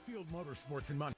Fairfield Motorsports in Montana.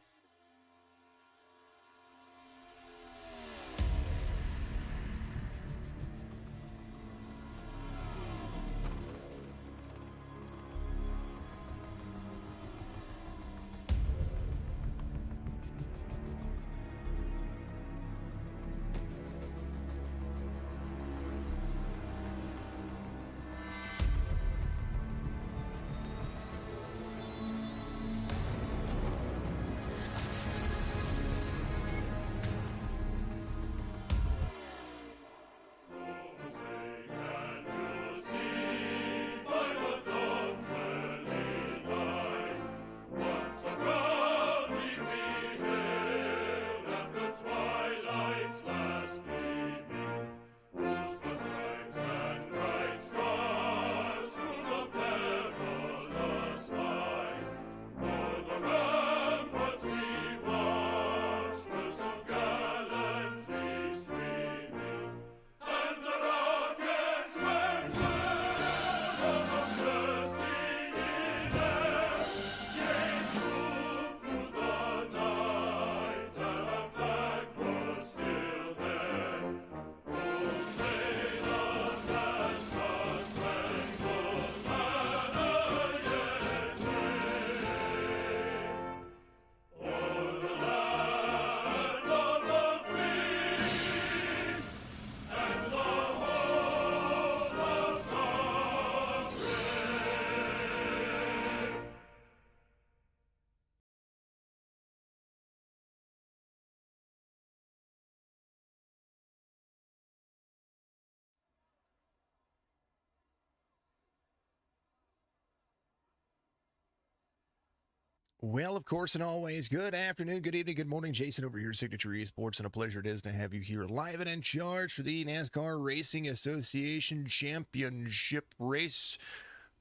Well, of course, and always, good afternoon, good evening, good morning. Jason over here, Signature Esports, and a pleasure it is to have you here live and in charge for the NASCAR Racing Association Championship race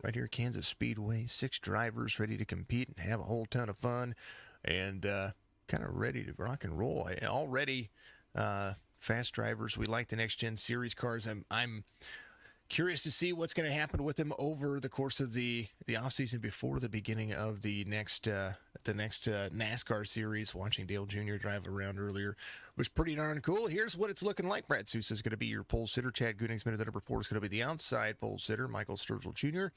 right here at Kansas Speedway. 6 drivers ready to compete and have a whole ton of fun and kind of ready to rock and roll. Already fast drivers. We like the next-gen series cars. I'm curious to see what's going to happen with them over the course of the offseason before the beginning of the next NASCAR series. Watching Dale Jr. drive around earlier was pretty darn cool. Here's what it's looking like. Brad Sousa is going to be your pole sitter. Chad Goodingsman at the number 4 is going to be the outside pole sitter. Michael Sturgill Jr.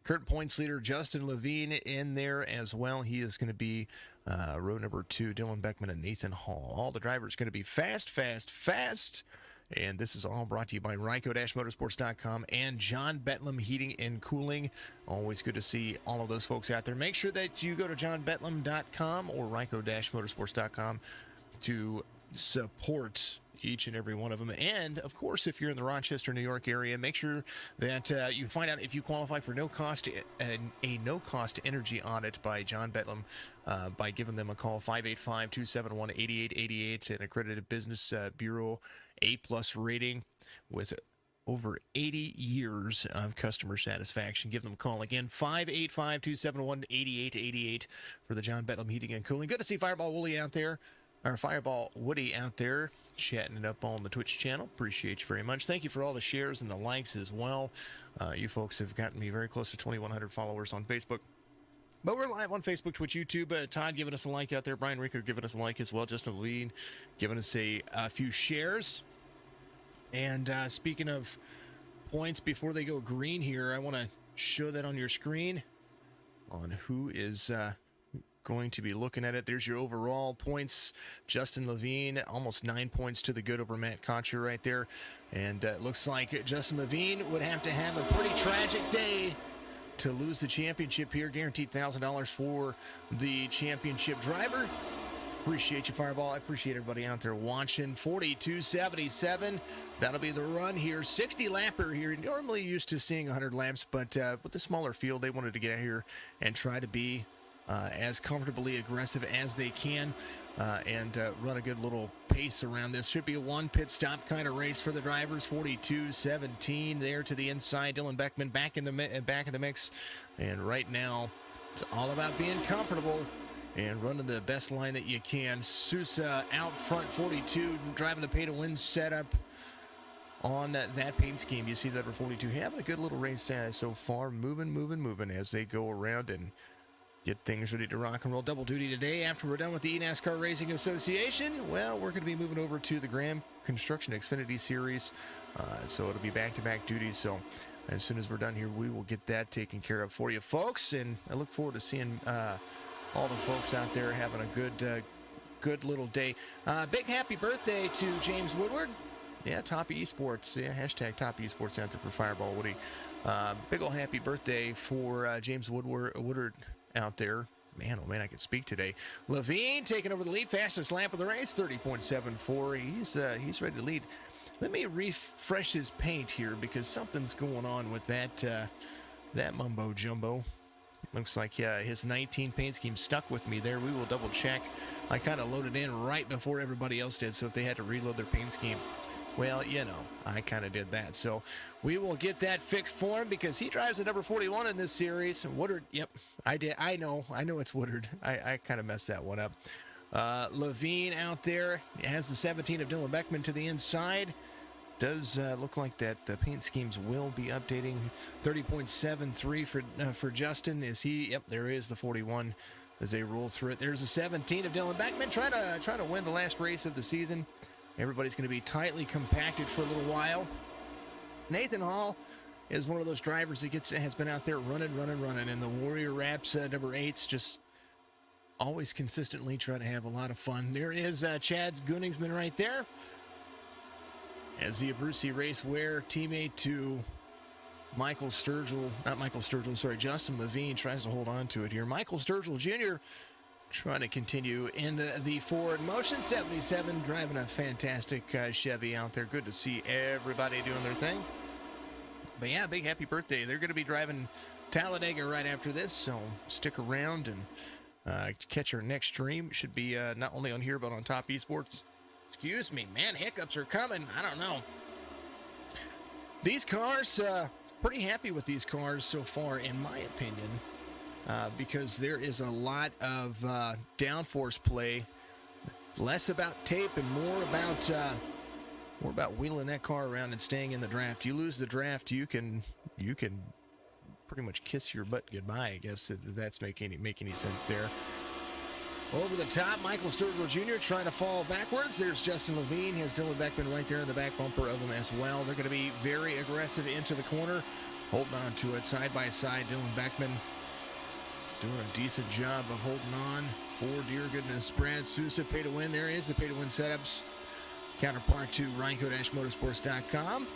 Current points leader Justin Levine in there as well. He is going to be row number 2. Dylan Beckman and Nathan Hall. All the drivers going to be fast. And this is all brought to you by Ryko-Motorsports.com and John Betlem Heating and Cooling. Always good to see all of those folks out there. Make sure that you go to johnbetlem.com or Ryko-Motorsports.com to support each and every one of them. And, of course, if you're in the Rochester, New York area, make sure that you find out if you qualify for a no-cost energy audit by John Betlem by giving them a call, 585-271-8888, an accredited business bureau, A-plus rating with over 80 years of customer satisfaction. Give them a call again, 585-271-8888 for the John Betlem Heating and Cooling. Good to see Fireball Woody out there chatting it up on the Twitch channel. Appreciate you very much. Thank you for all the shares and the likes as well. You folks have gotten me very close to 2,100 followers on Facebook. But we're live on Facebook, Twitch, YouTube. Todd giving us a like out there. Brian Ricker giving us a like as well. Justin Levine giving us a few shares. And speaking of points before they go green here, I want to show that on your screen on who is going to be looking at it. There's your overall points. Justin Levine, almost 9 points to the good over Matt Kocher right there. And it looks like Justin Levine would have to have a pretty tragic day to lose the championship here. Guaranteed $1,000 for the championship driver. Appreciate you, Fireball. I appreciate everybody out there watching. 42.77. That'll be the run here. 60 lapper here. Normally used to seeing 100 laps, but with the smaller field, they wanted to get out here and try to be as comfortably aggressive as they can and run a good little pace around this. Should be a one pit stop kind of race for the drivers. 42.17 there to the inside. Dylan Beckman back in the mix. And right now, it's all about being comfortable and running the best line that you can. Sousa out front, 42, driving the pay-to-win setup on that paint scheme. You see that for 42 having a good little race so far, moving as they go around and Get things ready to rock and roll. Double duty today. After we're done with the NASCAR Racing Association, well, we're going to be moving over to the Graham Construction Xfinity Series. So it'll be back-to-back duties. So as soon as we're done here, we will get that taken care of for you folks. And I look forward to seeing all the folks out there having a good little day. Big happy birthday to James Woodward. Yeah, Top Esports. Yeah, hashtag Top Esports out there for Fireball Woody. Big ol' happy birthday for James Woodward out there. Man, oh man, I can speak today. Levine taking over the lead, fastest lap of the race, 30.74. He's ready to lead. Let me refresh his paint here because something's going on with that mumbo jumbo. Looks like his 19 paint scheme stuck with me there. We will double check. I kind of loaded in right before everybody else did, so if they had to reload their paint scheme, well, you know, I kind of did that. So we will get that fixed for him because he drives the number 41 in this series. Woodard, yep, I did. I know it's Woodard. I kind of messed that one up. Levine out there has the 17 of Dylan Beckman to the inside. Does look like that the paint schemes will be updating. 30.73 for Justin. Is he? Yep, there is the 41 as they roll through it. There's the 17 of Dylan Beckman trying to win the last race of the season. Everybody's going to be tightly compacted for a little while. Nathan Hall is one of those drivers that has been out there running, and the Warrior Raps number 8's just always consistently try to have a lot of fun. There is Chad Gunningsman right there as the Abruzzi Raceware teammate to Justin Levine tries to hold on to it here. Michael Sturgill Jr. trying to continue in the forward motion. 77 driving a fantastic Chevy out there. Good to see everybody doing their thing. But yeah, big happy birthday. They're going to be driving Talladega right after this, so stick around and catch our next stream. Should be not only on here, but on Top Esports. Excuse me, man, hiccups are coming. I don't know. These cars, pretty happy with these cars so far, in my opinion. Because there is a lot of downforce play, less about tape and more about wheeling that car around and staying in the draft. You lose the draft, you can pretty much kiss your butt goodbye, I guess, if that's make any sense there. Over the top, Michael Sturgill Jr. trying to fall backwards. There's Justin Levine. He has Dylan Beckman right there in the back bumper of him as well. They're going to be very aggressive into the corner, holding on to it side by side. Dylan Beckman doing a decent job of holding on for dear goodness. Brad Sousa, pay to win. There is the pay to win setups. Counterpart to Reinco-motorsports.com.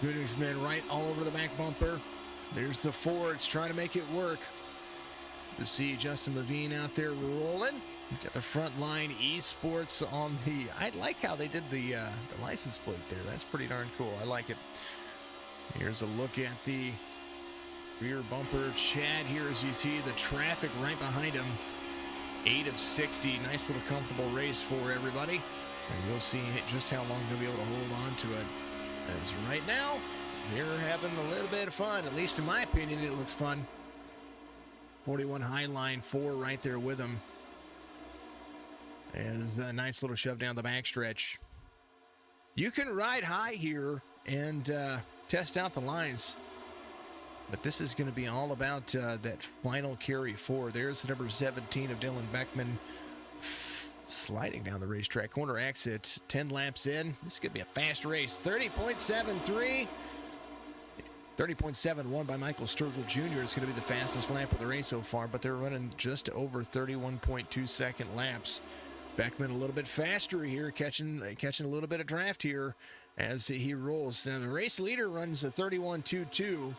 Gunningsman right all over the back bumper. There's the Fords trying to make it work. To see Justin Levine out there rolling. Got the front line esports on the. I like how they did the license plate there. That's pretty darn cool. I like it. Here's a look at the rear bumper. Chad here, as you see the traffic right behind him. 8 of 60. Nice little comfortable race for everybody. And we'll see just how long they'll be able to hold on to it. As right now, they're having a little bit of fun. At least in my opinion, it looks fun. 41 Highline 4 right there with them. And a nice little shove down the backstretch. You can ride high here and test out the lines. But this is going to be all about that final carry 4. There's the number 17 of Dylan Beckman sliding down the racetrack. Corner exit, 10 laps in. This is going to be a fast race. 30.73. 30.71 by Michael Sturgill Jr. is going to be the fastest lap of the race so far, but they're running just over 31.2 second laps. Beckman a little bit faster here, catching a little bit of draft here as he rolls. Now the race leader runs a 31.22,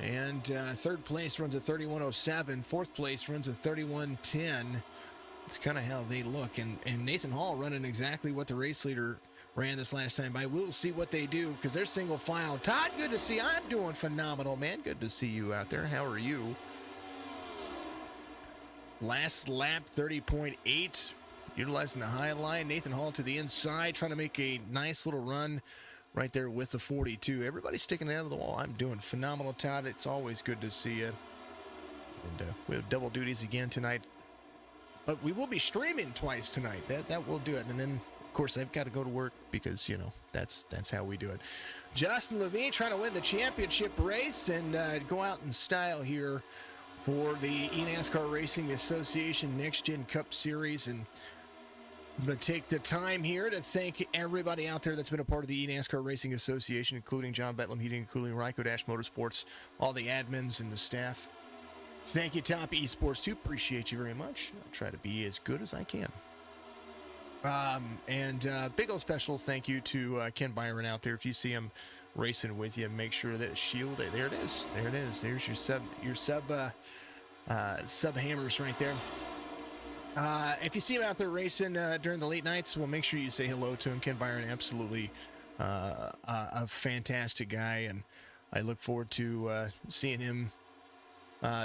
and third place runs a 31.07. Fourth place runs a 31.10. It's kind of how they look, and Nathan Hall running exactly what the race leader ran this last time by. We'll see what they do because they're single file. Todd, good to see you. I'm doing phenomenal, man. Good to see you out there. How are you? Last lap, 30.8. Utilizing the high line. Nathan Hall to the inside, trying to make a nice little run right there with the 42. Everybody sticking out of the wall. I'm doing phenomenal, Todd. It's always good to see you. And we have double duties again tonight. But we will be streaming twice tonight. That will do it. And then, of course, I've got to go to work because, you know, that's how we do it. Justin Levine trying to win the championship race and go out in style here for the eNASCAR Racing Association Next Gen Cup Series. And I'm going to take the time here to thank everybody out there that's been a part of the eNASCAR Racing Association, including John Betlem Heating and Cooling, Ryko Dash Motorsports, all the admins and the staff. Thank you, Top Esports, too. Appreciate you very much. I'll try to be as good as I can. Big old special thank you to Ken Byron out there. If you see him racing with you, make sure that shield, there it is. There it is. There's your sub hammers right there. If you see him out there racing during the late nights, well, make sure you say hello to him. Ken Byron, absolutely a fantastic guy, and I look forward to seeing him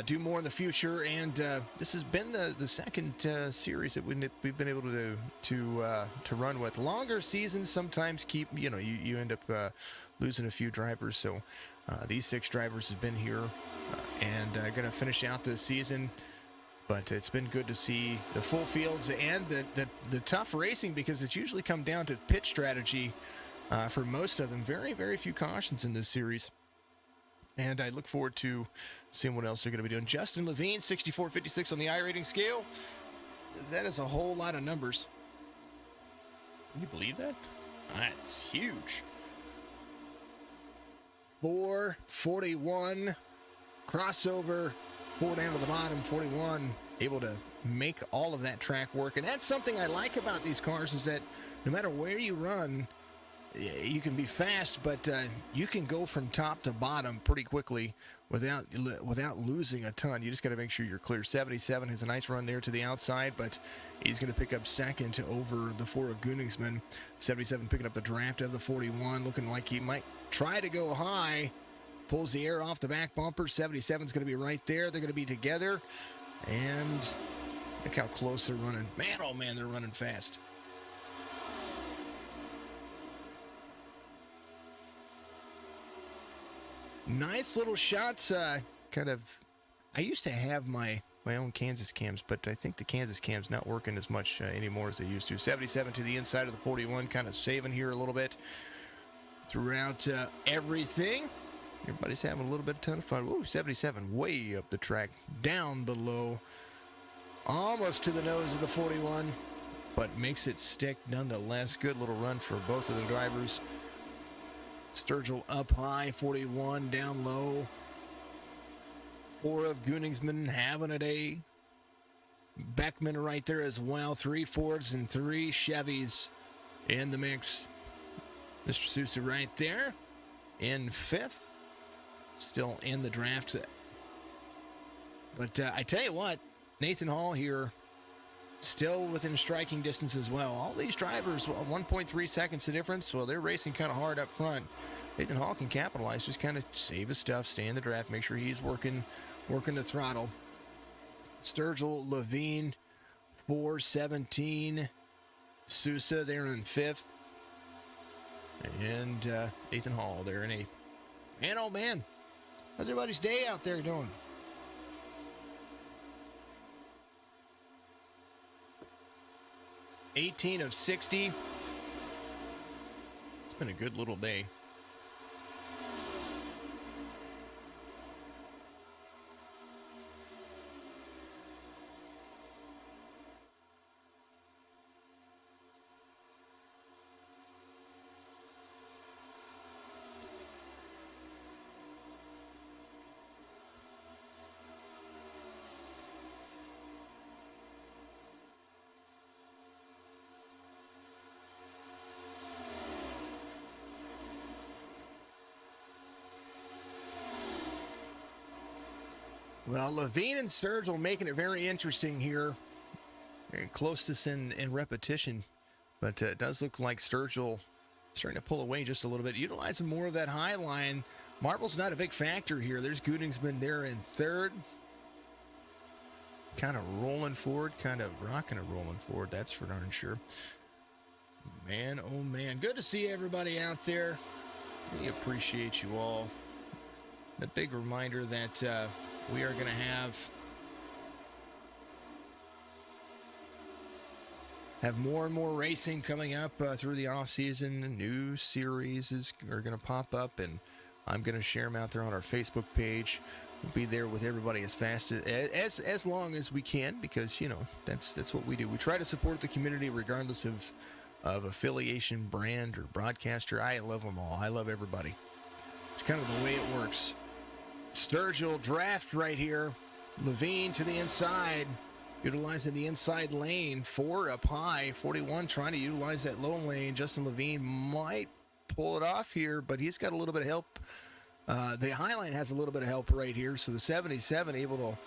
do more in the future. And this has been the second series that we've been able to run with. Longer seasons sometimes you end up losing a few drivers. So these 6 drivers have been here and going to finish out this season. But it's been good to see the full fields and the tough racing, because it's usually come down to pit strategy for most of them. Very, very few cautions in this series. And I look forward to seeing what else they're going to be doing. Justin Levine, 64.56 on the iRating scale. That is a whole lot of numbers. Can you believe that? That's huge. 441 crossover. 4 down to the bottom, 41, able to make all of that track work. And that's something I like about these cars, is that no matter where you run, you can be fast, but you can go from top to bottom pretty quickly without losing a ton. You just got to make sure you're clear. 77 has a nice run there to the outside, but he's going to pick up second over the 4 of Gunningsman. 77 picking up the draft of the 41, looking like he might try to go high. Pulls the air off the back bumper. 77 is going to be right there. They're going to be together. And look how close they're running. Man, oh man, they're running fast. Nice little shots. I used to have my own Kansas cams, but I think the Kansas cam's not working as much anymore as they used to. 77 to the inside of the 41, kind of saving here a little bit throughout everything. Everybody's having a little bit of ton of fun. Ooh, 77 way up the track, down below, almost to the nose of the 41, but makes it stick nonetheless. Good little run for both of the drivers. Sturgill up high, 41 down low. 4 of Gunningsman having a day. Beckman right there as well. 3 Fords and 3 Chevys in the mix. Mr. Sousa right there in 5th. Still in the draft. But I tell you what, Nathan Hall here, still within striking distance as well. All these drivers, 1.3 seconds the difference. Well, they're racing kind of hard up front. Nathan Hall can capitalize, just kind of save his stuff, stay in the draft, make sure he's working the throttle. Sturgill, Levine, 417. Sousa there in 5th. And Nathan Hall there in 8th. Man, oh man, how's everybody's day out there doing? $18 of 60. It's been a good little day. Well, Levine and Sturgill making it very interesting here. Very close to this in repetition. But it does look like Sturgill starting to pull away just a little bit, utilizing more of that high line. Marble's not a big factor here. There's Gunningsman there in 3rd. Kind of rolling forward, kind of rocking and rolling forward, that's for darn sure. Man, oh man, good to see everybody out there. We appreciate you all. A big reminder that we are going to have more and more racing coming up through the off season. New series are going to pop up, and I'm going to share them out there on our Facebook page. We'll be there with everybody as fast as long as we can, because that's what we do. We try to support the community regardless of affiliation, brand, or broadcaster. I love them all. I love everybody. It's kind of the way it works. Sturgill draft right here. Levine to the inside, utilizing the inside lane. 4 up high. 41 trying to utilize that low lane. Justin Levine might pull it off here, but he's got a little bit of help. The Highline has a little bit of help right here, so the 77 able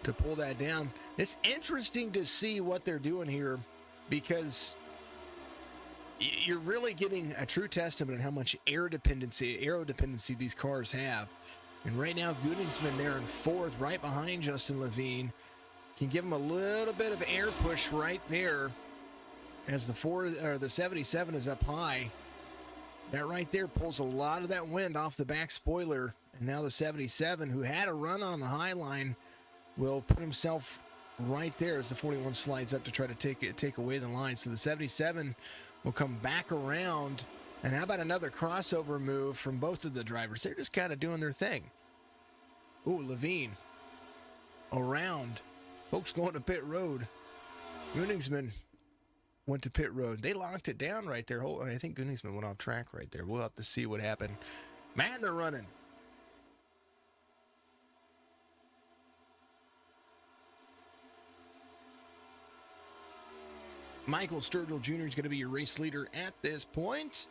to pull that down. It's interesting to see what they're doing here, because you're really getting a true testament of how much aero dependency these cars have. And right now, Goodingsman there in 4th, right behind Justin Levine. Can give him a little bit of air push right there as the 77 is up high. That right there pulls a lot of that wind off the back spoiler. And now the 77, who had a run on the high line, will put himself right there as the 41 slides up to try to take away the line. So the 77 will come back around. And how about another crossover move from both of the drivers? They're just kind of doing their thing. Ooh, Levine around. Folks going to pit road. Gunningsman went to pit road. They locked it down right there. I think Gunningsman went off track right there. We'll have to see what happened. Man, they're running. Michael Sturgill Jr. is going to be your race leader at this point.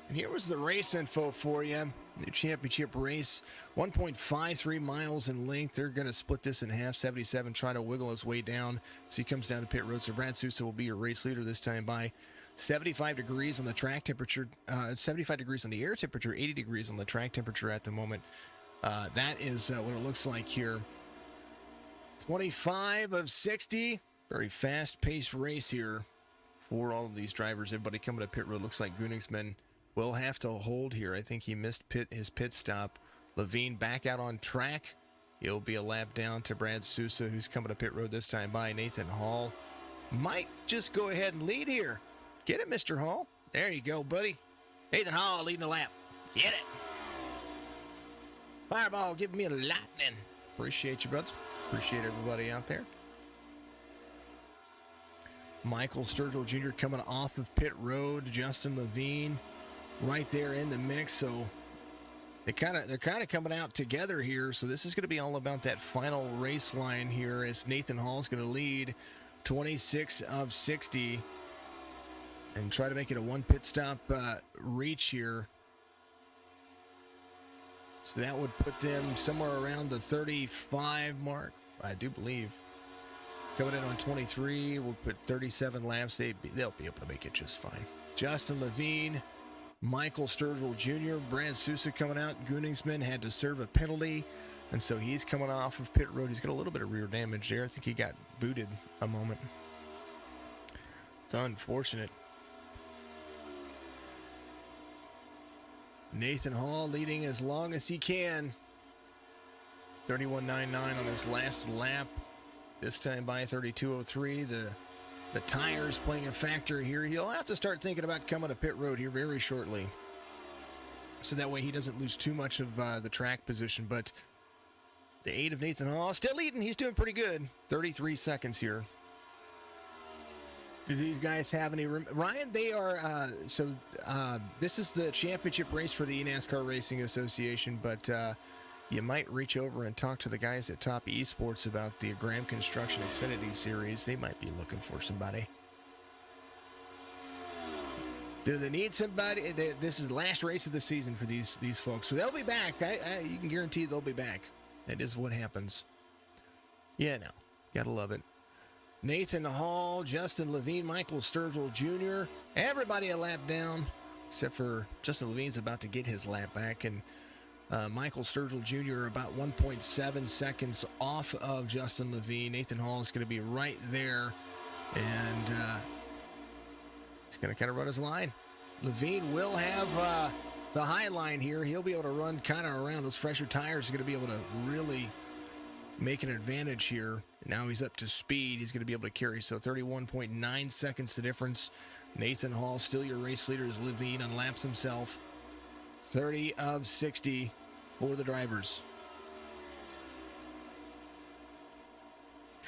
And here was the race info for you. The championship race, 1.53 miles in length. They're going to split this in half. 77 trying to wiggle his way down. So he comes down to pit road. So Brad Sousa will be your race leader this time by 75 degrees on the track temperature, 75 degrees on the air temperature, 80 degrees on the track temperature at the moment. That is what it looks like here. 25 of 60. Very fast-paced race here for all of these drivers. Everybody coming to pit road. Looks like Gunningsman will have to hold here. I think he missed his pit stop. Levine back out on track. It'll be a lap down to Brad Sousa, who's coming to pit road this time by Nathan Hall. Might just go ahead and lead here. Get it, Mr. Hall. There you go, buddy. Nathan Hall leading the lap. Get it. Fireball giving me a lightning. Appreciate you, brothers. Appreciate everybody out there. Michael Sturgill Jr. coming off of pit road. Justin Levine right there in the mix. So they're kind of coming out together here. So this is going to be all about that final race line here, as Nathan Hall is going to lead 26 of 60 and try to make it a one pit stop reach here. So that would put them somewhere around the 35 mark, I do believe. Coming in on 23, we'll put 37 laps. They'll be able to make it just fine. Justin Levine, Michael Sturgill Jr., Brad Sousa coming out. Gunningsman had to serve a penalty, and so he's coming off of pit road. He's got a little bit of rear damage there. I think he got booted a moment. It's unfortunate. Nathan Hall leading as long as he can. 31.99 on his last lap. This time by 32.03. The tires playing a factor here. He'll have to start thinking about coming to pit road here very shortly, so that way he doesn't lose too much of the track position. But the 8 of Nathan Hall still leading. He's doing pretty good. 33 seconds here. Do these guys have any Ryan? They are this is the championship race for the NASCAR Racing Association, but you might reach over and talk to the guys at Top Esports about the Graham Construction Xfinity Series. They might be looking for somebody. Do they need somebody? This is the last race of the season for these folks, so they'll be back. You can guarantee they'll be back. That is what happens. Yeah, no, gotta love it. Nathan Hall, Justin Levine, Michael Sturgill Jr., everybody a lap down, except for Justin Levine's about to get his lap back, and Michael Sturgill Jr. about 1.7 seconds off of Justin Levine. Nathan Hall is going to be right there, and it's going to kind of run his line. Levine will have the high line here. He'll be able to run kind of around. Those fresher tires are going to be able to really make an advantage here. Now he's up to speed. He's going to be able to carry. So 31.9 seconds the difference. Nathan Hall, still your race leader, as Levine unlaps himself. 30 of 60 for the drivers.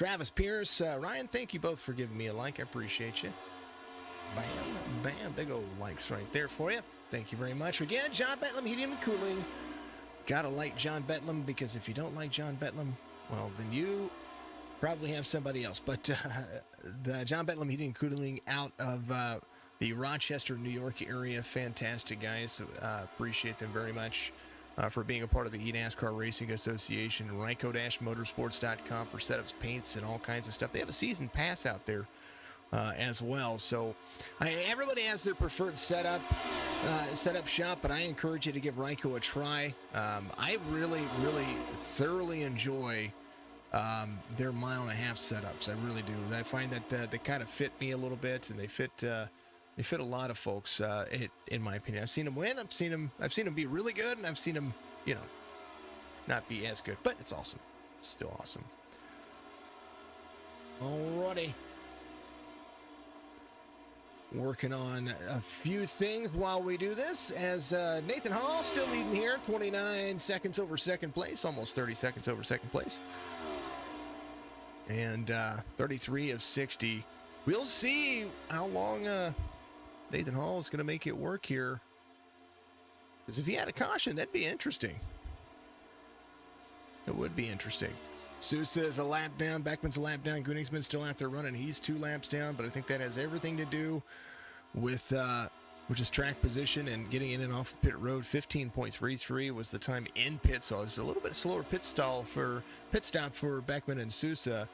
Travis Pierce, Ryan, thank you both for giving me a like. I appreciate you. Bam, bam, big old likes right there for you. Thank you very much. Again, John Betlem, Heating and Cooling. Gotta like John Betlem, because if you don't like John Betlem, well, then you probably have somebody else. But the John Betlem Heating and Cooling out of the Rochester, New York area. Fantastic guys. Appreciate them very much for being a part of the eNASCAR Racing Association. Ryko-motorsports.com for setups, paints, and all kinds of stuff. They have a season pass out there as well. So everybody has their preferred setup shop, but I encourage you to give Ryko a try. I really, really thoroughly enjoy their mile-and-a-half setups. I really do. I find that they kind of fit me a little bit, and they fit a lot of folks. In my opinion, I've seen them win. I've seen them be really good, and I've seen them, not be as good. But it's awesome. It's still awesome. Alrighty. Working on a few things while we do this, as Nathan Hall still leading here, 29 seconds over second place, almost 30 seconds over second place, and 33 of 60. We'll see how long Nathan Hall is going to make it work here, because if he had a caution, that'd be interesting. It would be interesting. Sousa is a lap down. Beckman's a lap down. Gunningsman's still out there running. He's 2 laps down, but I think that has everything to do with which is track position and getting in and off of pit road. 15.33 was the time in pit, so it's a little bit slower pit stop for Beckman and Sousa.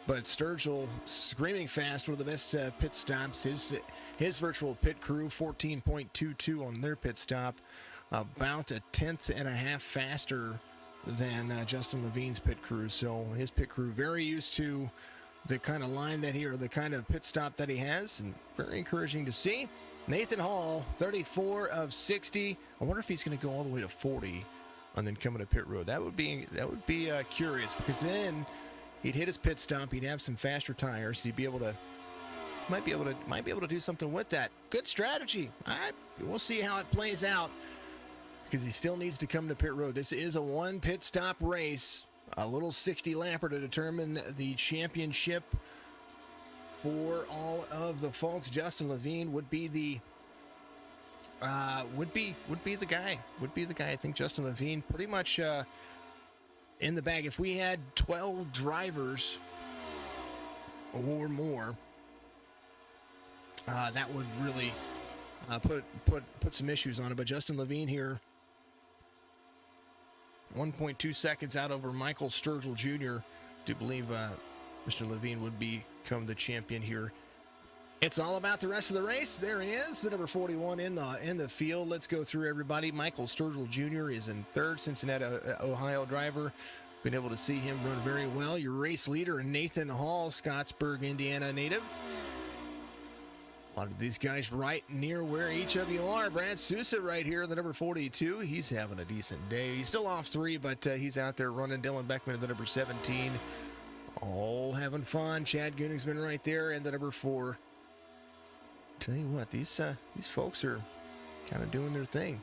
But Sturgill screaming fast, one of the best pit stops. His virtual pit crew, 14.22 on their pit stop, about a tenth and a half faster than Justin Levine's pit crew. So his pit crew very used to the kind of line that the kind of pit stop that he has, and very encouraging to see. Nathan Hall, 34 of 60. I wonder if he's going to go all the way to 40 and then come into pit road. That would be curious, because then he'd hit his pit stop. He'd have some faster tires. He'd be able to might be able to do something with that. Good strategy. We'll see how it plays out, because he still needs to come to pit road. This is a 1 pit stop race, a little 60 lapper to determine the championship for all of the folks. Justin Levine would be the guy. I think Justin Levine pretty much in the bag. If we had 12 drivers or more, that would really put some issues on it. But Justin Levine here, 1.2 seconds out over Michael Sturgill Jr. Do believe Mr. Levine would become the champion here. It's all about the rest of the race. There he is, the number 41 in the field. Let's go through everybody. Michael Sturgill Jr. is in third, Cincinnati, Ohio driver. Been able to see him run very well. Your race leader, Nathan Hall, Scottsburg, Indiana native. A lot of these guys right near where each of you are. Brad Sousa right here, the number 42. He's having a decent day. He's still off 3, but he's out there running. Dylan Beckman at the number 17. All having fun. Chad Gunningsman right there, and the number 4. Tell you what, these folks are kind of doing their thing.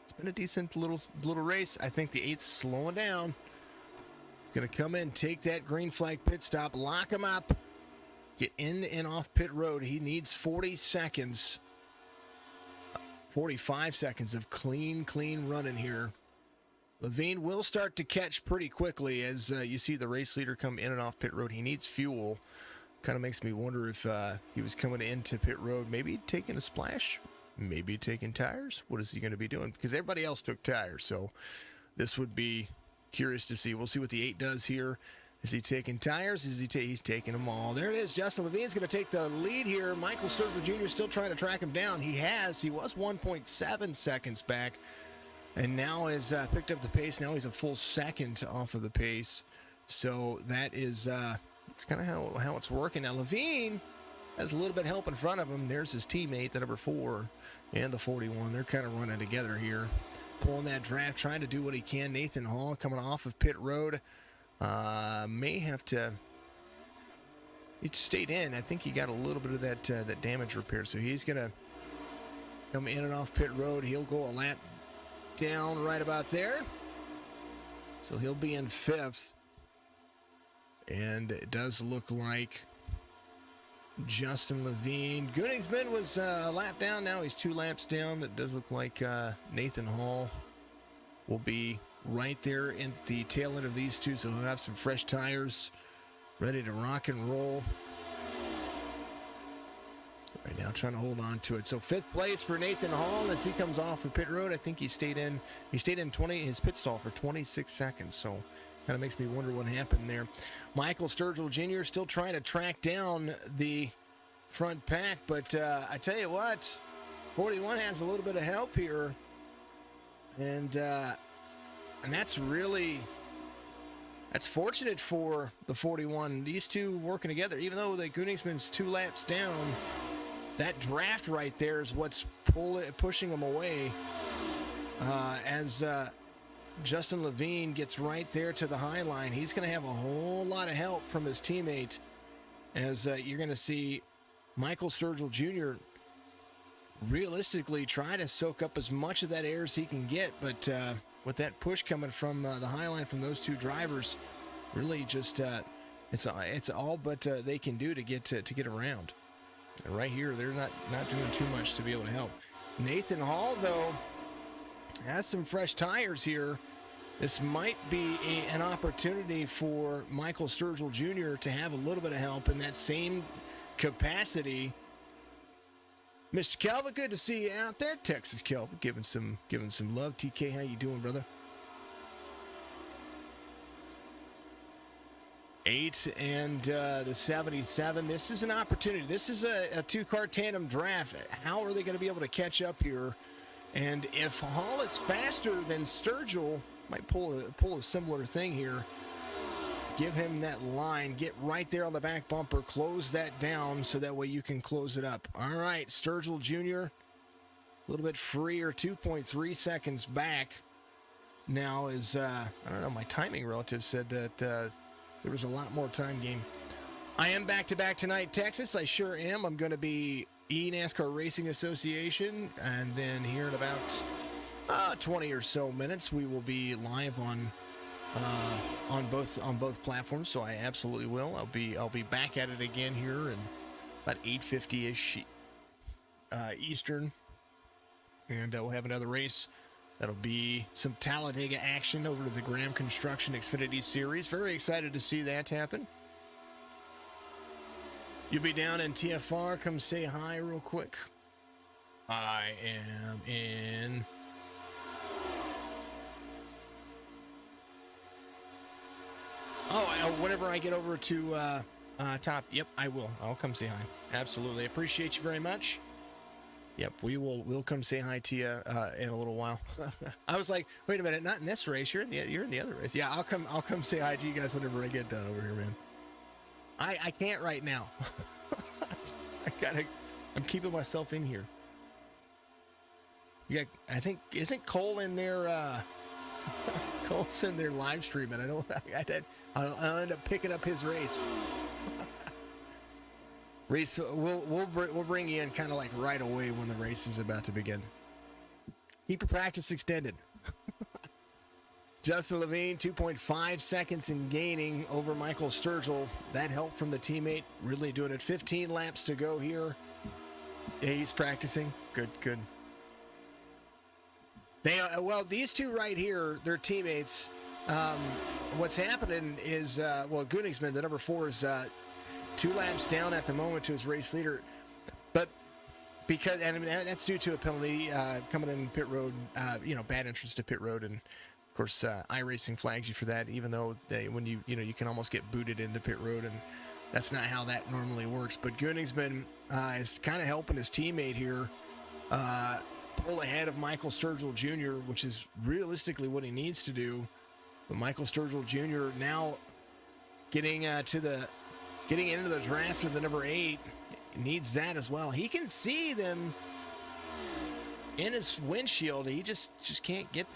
It's been a decent little race. I think the 8's slowing down. He's going to come in, take that green flag pit stop, lock him up, get in and off pit road. He needs 40 seconds, 45 seconds of clean running here. Levine will start to catch pretty quickly as you see the race leader come in and off pit road. He needs fuel. Kind of makes me wonder if he was coming into pit road, maybe taking a splash, maybe taking tires. What is he going to be doing? Because everybody else took tires, so this would be curious to see. We'll see what the 8 does here. Is he taking tires? He's taking them all. There it is. Justin Levine's going to take the lead here. Michael Sturgill Jr. still trying to track him down. He was 1.7 seconds back, and now has picked up the pace. Now he's a full second off of the pace. So that is it's kind of how it's working. Now Levine has a little bit of help in front of him. There's his teammate, the number 4, and the 41. They're kind of running together here, pulling that draft, trying to do what he can. Nathan Hall coming off of pit road. May have to. He stayed in. I think he got a little bit of that damage repair, so he's gonna come in and off pit road. He'll go a lap down right about there, so he'll be in 5th. And it does look like Justin Levine. Gunningsman was a lap down. Now he's 2 laps down. It does look like Nathan Hall will be right there in the tail end of these two. So he'll have some fresh tires ready to rock and roll. Right now trying to hold on to it. So 5th place for Nathan Hall as he comes off of pit road. I think he stayed in his pit stall for 26 seconds. So kind of makes me wonder what happened there. Michael Sturgill Jr. still trying to track down the front pack, but I tell you what, 41 has a little bit of help here, and that's fortunate for the 41. These two working together, even though the Gunningsman's 2 laps down, that draft right there is what's pushing them away as Justin Levine gets right there to the high line. He's going to have a whole lot of help from his teammate as you're going to see Michael Sturgill Jr. realistically try to soak up as much of that air as he can get, but with that push coming from the high line from those 2 drivers, really just it's all but they can do to get around. And right here, they're not doing too much to be able to help. Nathan Hall, though, has some fresh tires here. This might be an opportunity for Michael Sturgill Jr. to have a little bit of help in that same capacity. Mr. Kelvin, good to see you out there. Texas Kelvin, giving some love. TK, how you doing, brother? 8 and the 77. This is an opportunity. This is a 2-car tandem draft. How are they going to be able to catch up here? And if Hall is faster than Sturgill, might pull a similar thing here. Give him that line. Get right there on the back bumper. Close that down so that way you can close it up. All right, Sturgill Jr. a little bit freer, 2.3 seconds back. Now is, I don't know, my timing relative said that there was a lot more time game. I am back-to-back tonight, Texas. I sure am. I'm going to be NASCAR Racing Association, and then here in about 20 or so minutes, we will be live on both platforms. So I absolutely will. I'll be back at it again here in about 8:50ish Eastern, and we'll have another race. That'll be some Talladega action over to the Graham Construction Xfinity Series. Very excited to see that happen. You'll be down in TFR. Come say hi real quick. I am in... whenever I get over to top, yep, I will. I'll come say hi. Absolutely. Appreciate you very much. Yep, we'll come say hi to you in a little while. I was like, wait a minute, not in this race. You're in the other race. Yeah, I'll come say hi to you guys whenever I get done over here, man. I can't right now. I'm keeping myself in here. Yeah, I think, isn't Cole in there? Cole's in there live streaming. I'll end up picking up his race. Reese, we'll bring you in kind of like right away when the race is about to begin. Keep your practice extended. Justin Levine, 2.5 seconds in gaining over Michael Sturgill. That help from the teammate, really doing it. 15 laps to go here. Yeah, he's practicing. Good. These two right here, they're teammates. What's happening is, Gunningsman, the number 4, is 2 laps down at the moment to his race leader. But because, and that's due to a penalty coming in pit road, bad entrance to pit road. And of course, iRacing flags you for that, even though you can almost get booted into pit road, and that's not how that normally works. But Gunningsman is kind of helping his teammate here pull ahead of Michael Sturgill Jr., which is realistically what he needs to do. But Michael Sturgill Jr. now getting into the draft of the number 8 needs that as well. He can see them in his windshield. He just can't get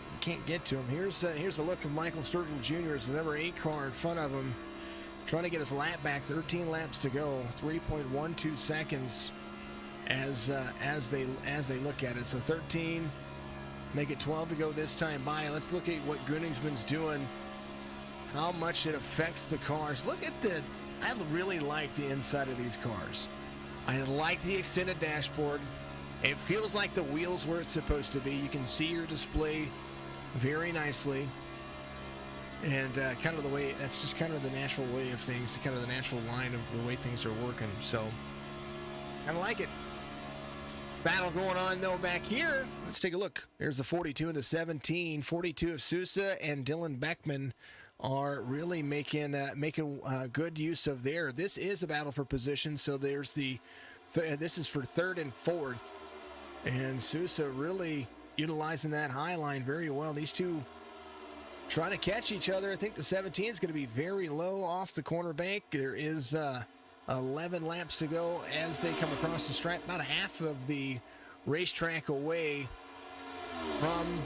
to him. Here's a look of Michael Sturgill Jr. as the number 8 car in front of him, trying to get his lap back. 13 laps to go. 3.12 seconds as they look at it. So 13, make it 12 to go this time by. Let's look at what Gunningsman's doing. how much it affects the cars. Look at I really like the inside of these cars. I like the extended dashboard. It feels like the wheels where it's supposed to be. You can see your display very nicely. And kind of the way, that's just kind of the natural way of things, kind of the natural line of the way things are working. So, I like it. Battle going on, though, back here. Let's take a look. There's the 42 and the 17. 42 of Sousa and Dylan Beckman are really making good use of there. This is a battle for position, so there's this is for third and fourth. And Sousa really utilizing that high line very well. These two trying to catch each other. I think the 17 is going to be very low off the corner bank. There is 11 laps to go as they come across the stripe. About half of the racetrack away from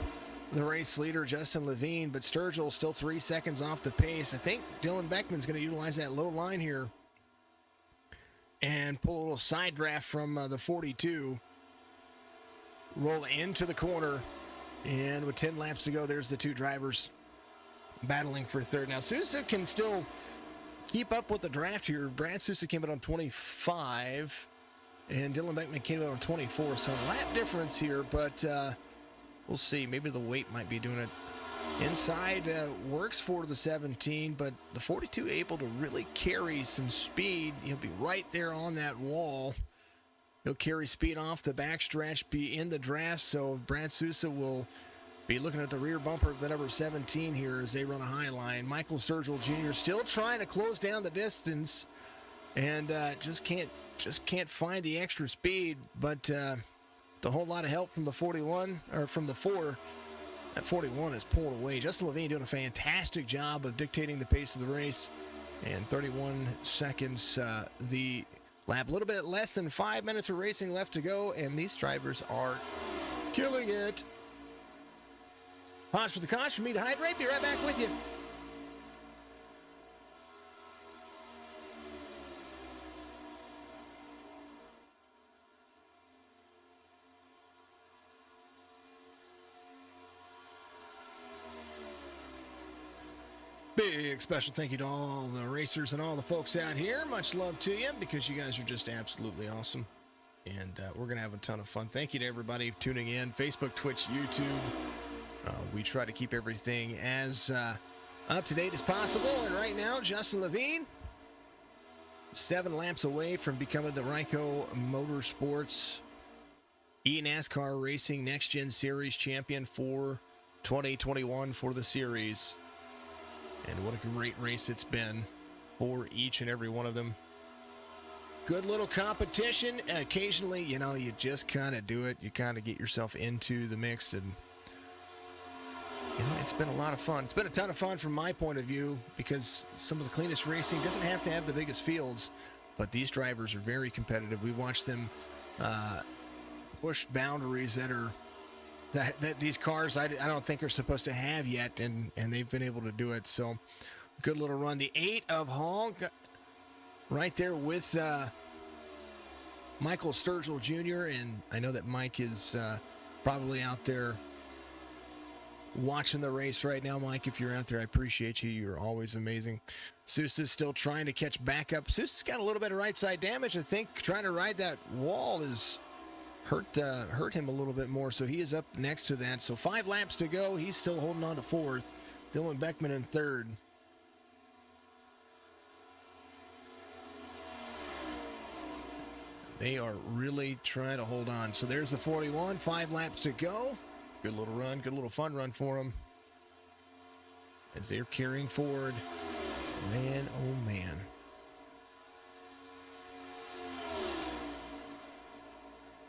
the race leader, Justin Levine, but Sturgill still 3 seconds off the pace. I think Dylan Beckman's going to utilize that low line here and pull a little side draft from the 42. Roll into the corner, and with 10 laps to go, there's the two drivers battling for third. Now, Sousa can still keep up with the draft here. Brad Sousa came out on 25, and Dylan Beckman came out on 24, so a lap difference here, but we'll see. Maybe the weight might be doing it. Inside works for the 17, but the 42 able to really carry some speed. He'll be right there on that wall. He'll carry speed off the backstretch, be in the draft, so Brad Sousa will be looking at the rear bumper of the number 17 here as they run a high line. Michael Sturgill Jr. still trying to close down the distance and just can't find the extra speed, but the whole lot of help from the 41, or from the 4. That 41 is pulled away. Justin Levine doing a fantastic job of dictating the pace of the race. And 31 seconds, the lap. A little bit less than 5 minutes of racing left to go, and these drivers are killing it. Pause for the caution, me to hydrate. Be right back with you. Big special thank you to all the racers and all the folks out here. Much love to you because you guys are just absolutely awesome. And we're going to have a ton of fun. Thank you to everybody tuning in. Facebook, Twitch, YouTube. We try to keep everything as up to date as possible. And right now, Justin Levine, 7 laps away from becoming the Ryco Motorsports eNASCAR Racing Next Gen Series champion for 2021 for the series. And what a great race it's been for each and every one of them. Good little competition. Occasionally, you just kind of do it. You kind of get yourself into the mix, and it's been a lot of fun. It's been a ton of fun from my point of view because some of the cleanest racing doesn't have to have the biggest fields, but these drivers are very competitive. We watched them push boundaries that these cars I don't think are supposed to have yet, and they've been able to do it. So good little run. The 8 of Hall right there with Michael Sturgill Jr., and I know that Mike is probably out there watching the race right now. Mike, if you're out there, I appreciate you. You're always amazing. Sousa's still trying to catch back up. Sousa's got a little bit of right side damage. I think trying to ride that wall is hurt him a little bit more, so he is up next to that. So 5 laps to go. He's still holding on to 4th. Dylan Beckman in 3rd. They are really trying to hold on. So there's the 41. 5 laps to go. Good little run. Good little fun run for them as they're carrying forward. Man, oh man.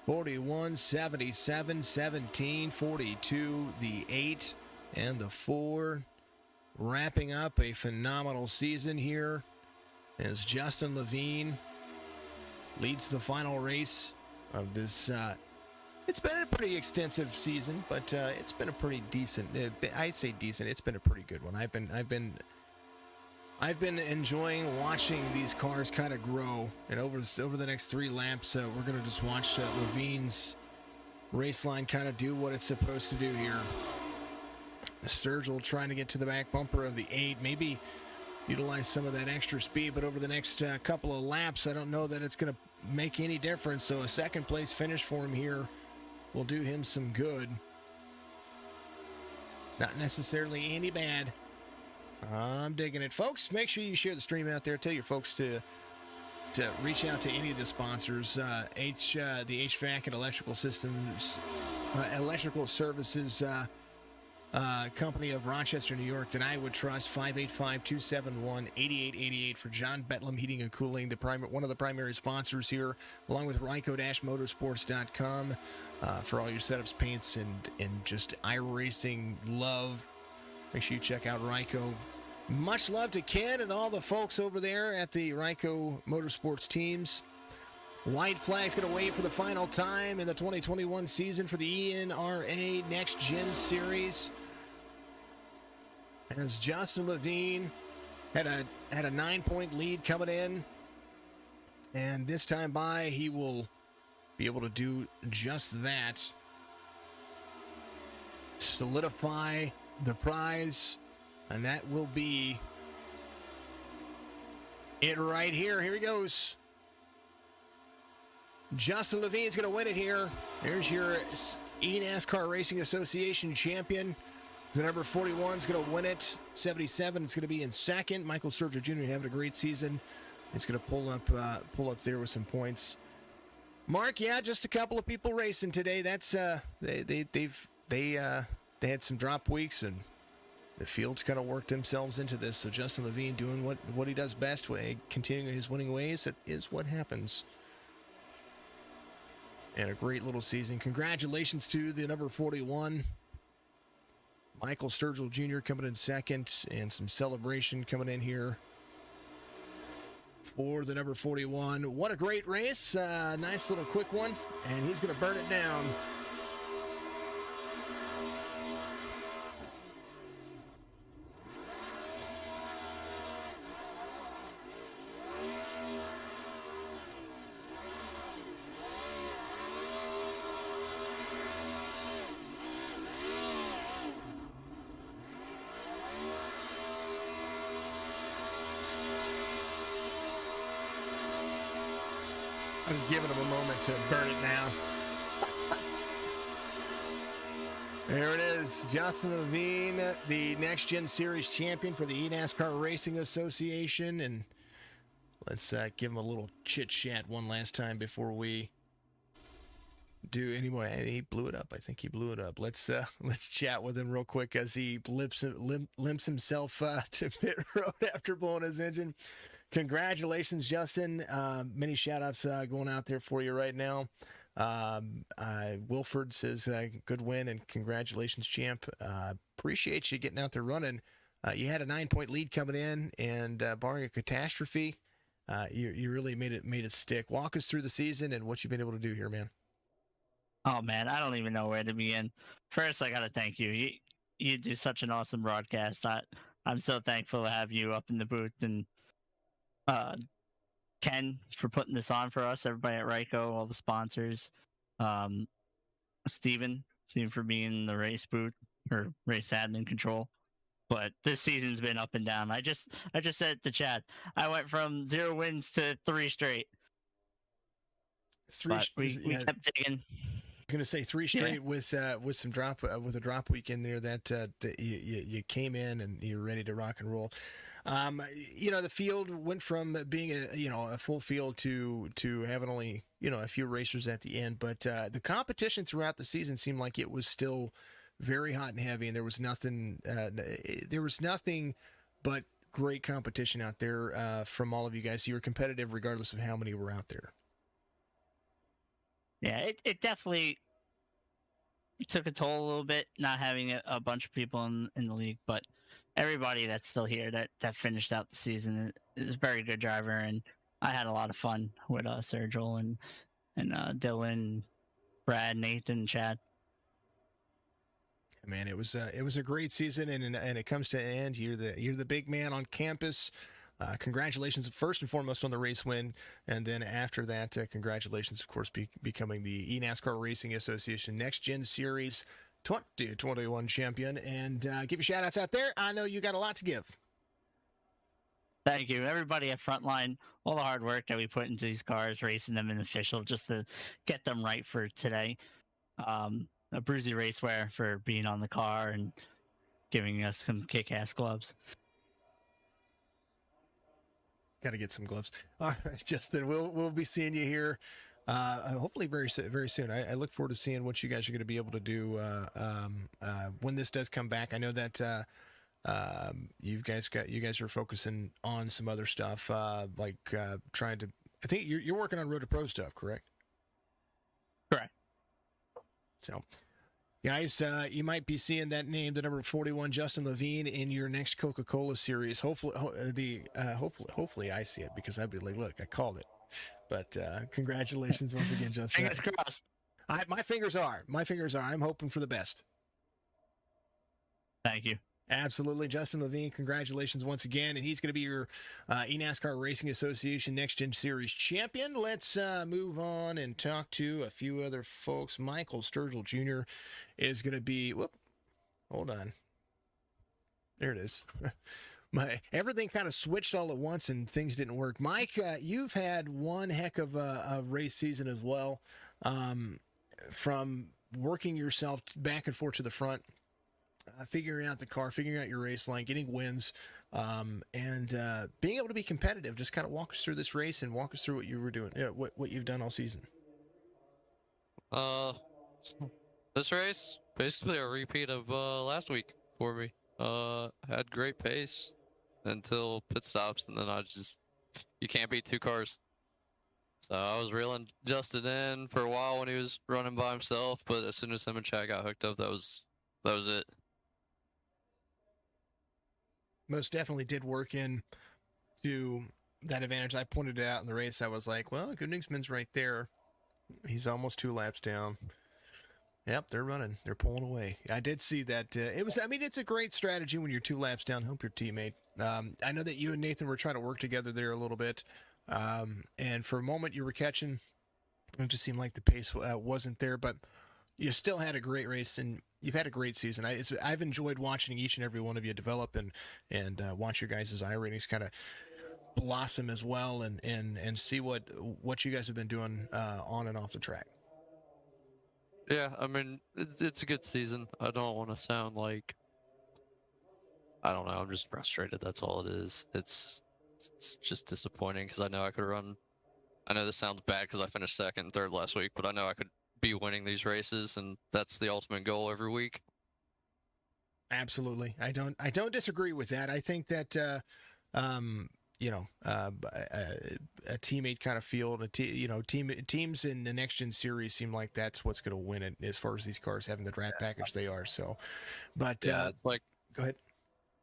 (41, 77, 17, 42, the 8, and the 4. Wrapping up a phenomenal season here as Justin Levine leads the final race of this. It's been a pretty extensive season, but it's been a pretty decent. I'd say decent. It's been a pretty good one. I've been enjoying watching these cars kind of grow, and over the next 3 laps, we're going to just watch Levine's race line kind of do what it's supposed to do here. Sturgill trying to get to the back bumper of the 8. Maybe utilize some of that extra speed, but over the next couple of laps, I don't know that it's going to make any difference. So a second place finish for him here will do him some good. Not necessarily any bad. I'm digging it. Folks, make sure you share the stream out there. Tell your folks to reach out to any of the sponsors. The HVAC and electrical systems, electrical services company of Rochester, New York, that I would trust. 585-271-8888 for John Betlem Heating and Cooling, one of the primary sponsors here, along with Ryco-Motorsports.com for all your setups, paints, and just iRacing love. Make sure you check out Ryco. Much love to Ken and all the folks over there at the Ryco Motorsports teams. White flag's going to wait for the final time in the 2021 season for the ENRA Next Gen Series. As Justin Levine had a 9-point lead coming in, and this time by he will be able to do just that. Solidify the prize, and that will be it right here. Here he goes. Justin Levine's going to win it here. There's your eNASCAR Racing Association champion. The number 41 is going to win it. 77 is going to be in second. Michael Sturgill Jr. having a great season. It's going to pull up there with some points. Mark, yeah, just a couple of people racing today. That's they had some drop weeks, and the fields kind of worked themselves into this. So Justin Levine doing what he does best, continuing his winning ways. That is what happens. And a great little season. Congratulations to the number 41. Michael Sturgill Jr. coming in second, and some celebration coming in here for the number 41. What a great race. Nice little quick one, and he's going to burn it down. I'm just giving him a moment to burn it down. There it is. Justin Levine, the Next Gen Series champion for the eNASCAR Racing Association. And let's give him a little chit-chat one last time before we do any more. He blew it up. I think he blew it up. Let's chat with him real quick as he limps himself to pit road after blowing his engine. Congratulations, Justin. Many shout-outs going out there for you right now. Wilford says, good win and congratulations, champ. Appreciate you getting out there running. You had a 9-point lead coming in, and barring a catastrophe, you really made it stick. Walk us through the season and what you've been able to do here, man. Oh, man, I don't even know where to begin. First, I got to thank you. You do such an awesome broadcast. I'm so thankful to have you up in the booth, and Ken for putting this on for us, everybody at Ryco, all the sponsors, Steven for being in the race booth or race admin control. But this season's been up and down. I just said to Chad, I went from 0 wins to 3 straight. We kept digging. I'm gonna say 3 straight with some drop with a drop week in there that you came in and you're ready to rock and roll. The field went from being a full field to having only a few racers at the end, but the competition throughout the season seemed like it was still very hot and heavy, and there was nothing but great competition out there from all of you guys. You were competitive regardless of how many were out there. Yeah, it definitely took a toll a little bit not having a bunch of people in the league, but everybody that's still here that finished out the season is a very good driver, and I had a lot of fun with Sturgill and Dylan, Brad, Nathan, Chad. Man, it was a great season, and it comes to an end. You're the big man on campus. Congratulations, first and foremost, on the race win, and then after that, congratulations, of course, becoming the eNASCAR Racing Association Next Gen Series 2021 champion, and give your shout outs out there. I know you got a lot to give. Thank you, everybody at Frontline. All the hard work that we put into these cars, racing them in official, just to get them right for today. A Bruzy Racewear for being on the car and giving us some kick-ass gloves. Got to get some gloves. All right, Justin, we'll be seeing you here. Hopefully very soon. I look forward to seeing what you guys are going to be able to do when this does come back. I know that you guys are focusing on some other stuff, like trying to. I think you're working on Road to Pro stuff, correct? Correct. So, guys, you might be seeing that name, the number 41, Justin Levine, in your next Coca-Cola series. Hopefully, hopefully I see it, because I'd be like, look, I called it. But congratulations once again, Justin. Fingers crossed. My fingers are. I'm hoping for the best. Thank you. Absolutely. Justin Levine, congratulations once again. And he's going to be your eNASCAR Racing Association Next Gen Series champion. Let's move on and talk to a few other folks. Michael Sturgill Jr. is going to be, hold on. There it is. Everything kind of switched all at once and things didn't work. Mike, you've had one heck of a race season as well, from working yourself back and forth to the front, figuring out the car, figuring out your race line, getting wins, and being able to be competitive. Just kind of walk us through this race and walk us through what you were doing, what you've done all season. This race, basically a repeat of last week for me. Had great pace until pit stops, and then you can't beat two cars. So I was reeling Justin in for a while when he was running by himself, but as soon as him and Chad got hooked up, that was it. Most definitely did work in to that advantage. I pointed it out in the race. I was like, well, Gundingsman's right there. He's almost 2 laps down. Yep, they're running. They're pulling away. I did see that. It's a great strategy when you're 2 laps down. Help your teammate. I know that you and Nathan were trying to work together there a little bit. And for a moment you were catching. It just seemed like the pace wasn't there, but you still had a great race, and you've had a great season. I've enjoyed watching each and every one of you develop and watch your guys' iRatings kind of blossom as well, and see what you guys have been doing on and off the track. Yeah, I mean, it's a good season. I don't want to sound like, I don't know, I'm just frustrated. That's all it is. It's just disappointing because I know I could run. I know this sounds bad because I finished second and third last week, but I know I could be winning these races, and that's the ultimate goal every week. Absolutely. I don't disagree with that. I think that a teammate kind of field, teams in the Next Gen Series seem like that's what's going to win it as far as these cars having the draft package they are. So, but yeah, it's like go ahead.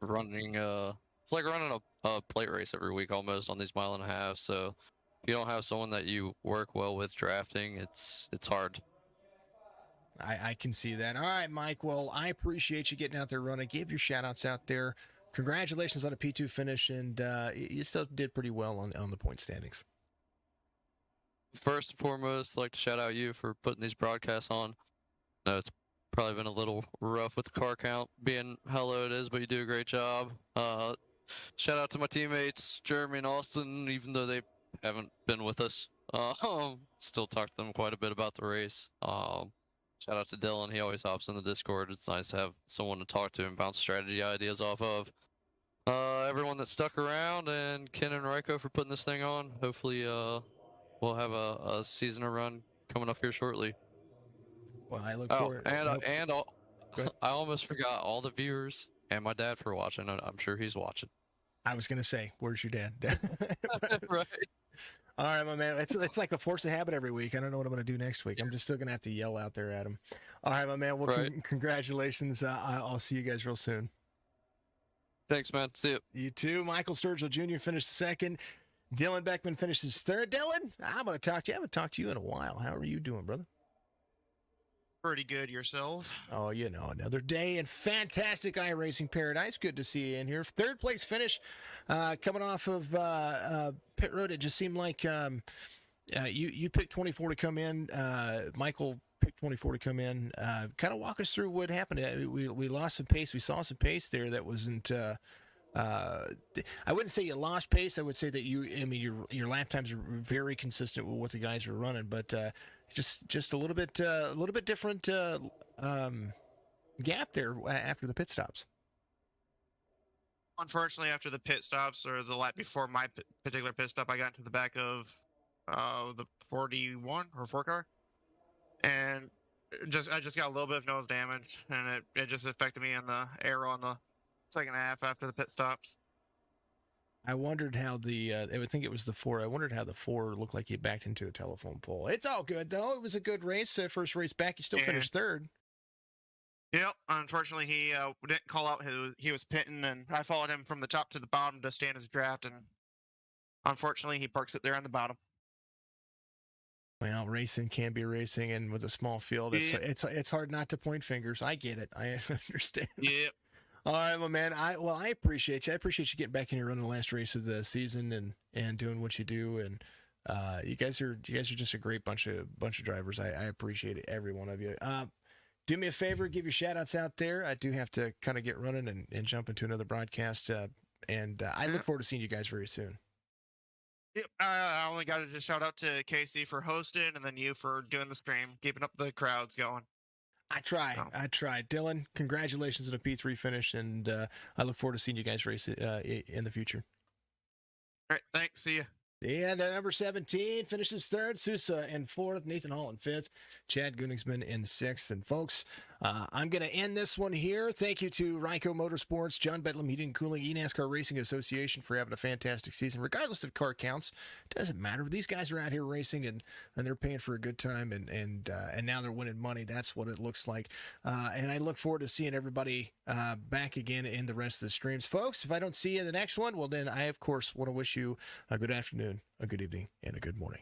It's like running a plate race every week almost on these 1.5 miles. So if you don't have someone that you work well with drafting, it's hard. I can see that. All right, Mike. Well, I appreciate you getting out there running. Give your shout outs out there. Congratulations on a P2 finish, and you still did pretty well on the point standings. First and foremost, I'd like to shout out you for putting these broadcasts on. I know it's probably been a little rough with the car count being how low it is, but you do a great job. Shout out to my teammates, Jeremy and Austin, even though they haven't been with us. Still talk to them quite a bit about the race. Shout out to Dylan. He always hops in the Discord. It's nice to have someone to talk to and bounce strategy ideas off of. Everyone that stuck around, and Ken and Ryko for putting this thing on. Hopefully, we'll have a season of run coming up here shortly. Well, I look forward. I almost forgot all the viewers and my dad for watching. I'm sure he's watching. I was gonna say, where's your dad? Right. All right, my man. It's like a force of habit every week. I don't know what I'm going to do next week. I'm just still going to have to yell out there at him. All right, my man. Well, right. Congratulations. I'll see you guys real soon. Thanks, man. See you. You too. Michael Sturgill Jr. finished second. Dylan Beckman finishes third. Dylan, I'm going to talk to you. I haven't talked to you in a while. How are you doing, brother? Pretty good. Yourself? Oh, another day in fantastic iRacing paradise. Good to see you in here. Third place finish, coming off of pit road. It just seemed like you picked 24 to come in. Michael picked 24 to come in. Kind of walk us through what happened. We lost some pace. We saw some pace there that wasn't. I wouldn't say you lost pace. I would say that your lap times are very consistent with what the guys are running, but just a little bit different gap there after the pit stops. Unfortunately, after the pit stops or the lap before my particular pit stop, I got into the back of the 41 or 4 car, and I just got a little bit of nose damage, and it just affected me in the aero on the second half after the pit stops. I wondered how I would think it was the 4. I wondered how the 4 looked like he backed into a telephone pole. It's all good, though. It was a good race. First race back, you still finished third. Yep. Unfortunately, he didn't call out he was pitting, and I followed him from the top to the bottom to stand his draft, and unfortunately, he parks it there on the bottom. Well, racing can be racing, and with a small field, it's hard not to point fingers. I get it. I understand. Yep. All right, well, man. I appreciate you. I appreciate you getting back in here running the last race of the season and doing what you do. And you guys are just a great bunch of drivers. I appreciate it, every one of you. Do me a favor, give your shout outs out there. I do have to kind of get running and jump into another broadcast. And I look forward to seeing you guys very soon. Yep. I only got to just shout out to Casey for hosting, and then you for doing the stream, keeping up the crowds going. I try. Dylan, congratulations on a P3 finish, and I look forward to seeing you guys race in the future. All right, thanks. See you. And number 17 finishes third. Sousa in fourth. Nathan Hall in fifth. Chad Gunningsman in sixth. And folks, I'm going to end this one here. Thank you to Ryco Motorsports, John Betlem Heating and Cooling, eNASCAR Racing Association for having a fantastic season, regardless of car counts. It doesn't matter. These guys are out here racing, and they're paying for a good time, and now they're winning money. That's what it looks like. And I look forward to seeing everybody back again in the rest of the streams. Folks, if I don't see you in the next one, well, then I, of course, want to wish you a good afternoon, a good evening, and a good morning.